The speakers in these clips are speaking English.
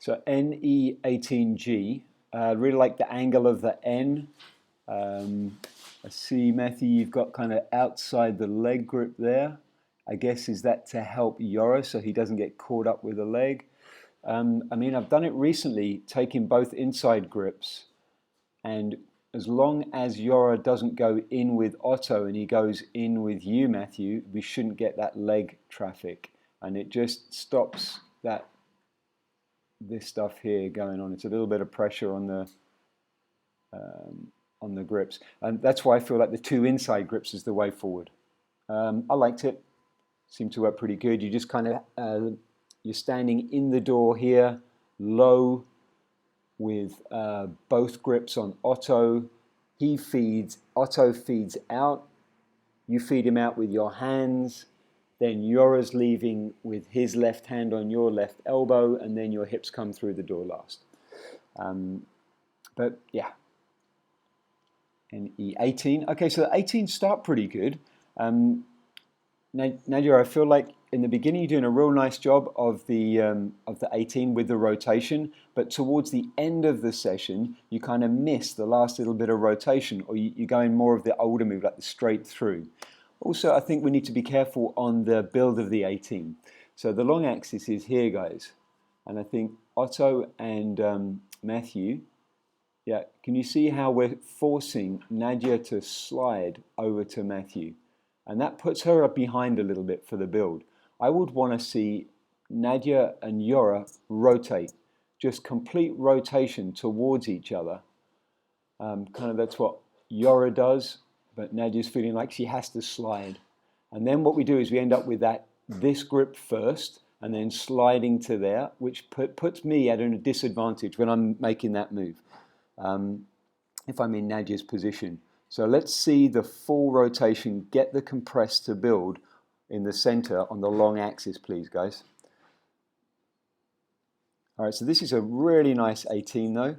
So NE18G. Really like the angle of the N. I see, Matthew, you've got kind of outside the leg grip there. I guess is that to help Yora so he doesn't get caught up with the leg. I mean, I've done it recently, taking both inside grips, and as long as Yora doesn't go in with Otto and he goes in with you, Matthew, we shouldn't get that leg traffic, and it just stops this stuff here going on. It's a little bit of pressure on the grips, and that's why I feel like the two inside grips is the way forward. I liked it. Seemed to work pretty good. You just kind of you're standing in the door here, low, with both grips on Otto. Otto feeds out. You feed him out with your hands. Then Yora's leaving with his left hand on your left elbow, and then your hips come through the door last. But yeah. And E18. Okay, so the 18 start pretty good. Nadia, I feel like in the beginning you're doing a real nice job of the 18 with the rotation, but towards the end of the session you kind of miss the last little bit of rotation, or you're going more of the older move, like the straight through. Also, I think we need to be careful on the build of the 18. So the long axis is here, guys, and I think Otto and Matthew, yeah, can you see how we're forcing Nadia to slide over to Matthew? And that puts her up behind a little bit for the build. I would want to see Nadia and Yora rotate, just complete rotation towards each other. Kind of that's what Yora does, but Nadia's feeling like she has to slide. And then what we do is we end up with this grip first, and then sliding to there, which puts me at a disadvantage when I'm making that move, if I'm in Nadia's position. So let's see the full rotation, get the compress to build in the center on the long axis, please, guys. All right, so this is a really nice 18 though.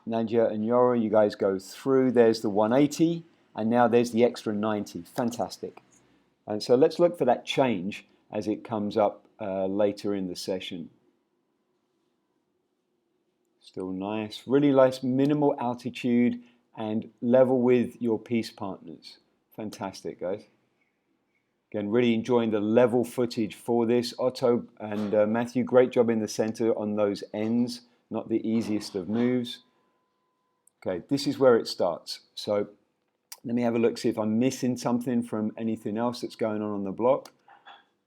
Nadia and Yora, you guys go through. There's the 180, and now there's the extra 90. Fantastic. And so let's look for that change as it comes up later in the session. Still nice, really nice minimal altitude and level with your piece partners. Fantastic, guys. Again, really enjoying the level footage for this. Otto and Matthew, great job in the center on those ends. Not the easiest of moves. Okay, this is where it starts. So let me have a look, see if I'm missing something from anything else that's going on the block.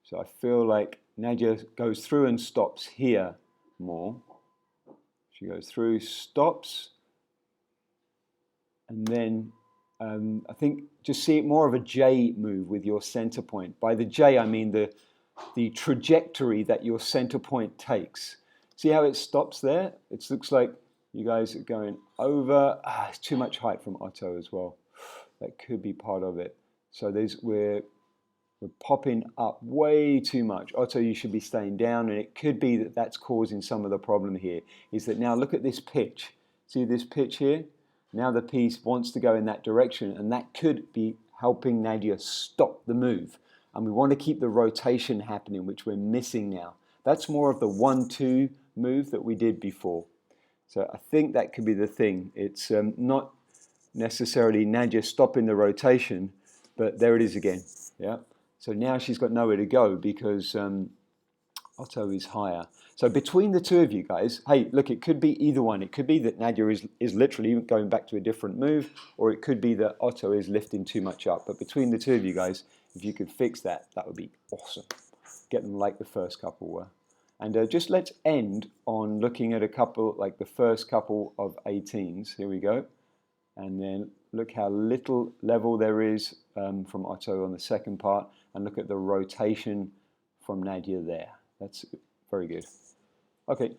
So I feel like Nadia goes through and stops here more. She goes through, stops, and then I think just see it more of a J move with your center point. By the J, I mean the trajectory that your center point takes. See how it stops there? It looks like you guys are going over. It's too much height from Otto as well. That could be part of it. So we're popping up way too much. Otto, you should be staying down, and it could be that that's causing some of the problem here, is that now look at this pitch. See this pitch here? Now the piece wants to go in that direction, and that could be helping Nadia stop the move. And we want to keep the rotation happening, which we're missing now. That's more of the 1-2 move that we did before. So I think that could be the thing. It's not necessarily Nadia stopping the rotation, but there it is again. Yeah. So now she's got nowhere to go because Otto is higher. So between the two of you guys, hey, look, it could be either one. It could be that Nadia is literally going back to a different move, or it could be that Otto is lifting too much up. But between the two of you guys, if you could fix that, that would be awesome. Get them like the first couple were. And just let's end on looking at a couple, like the first couple of 18s. Here we go. And then look how little level there is from Otto on the second part, and look at the rotation from Nadia there. That's very good. Okay.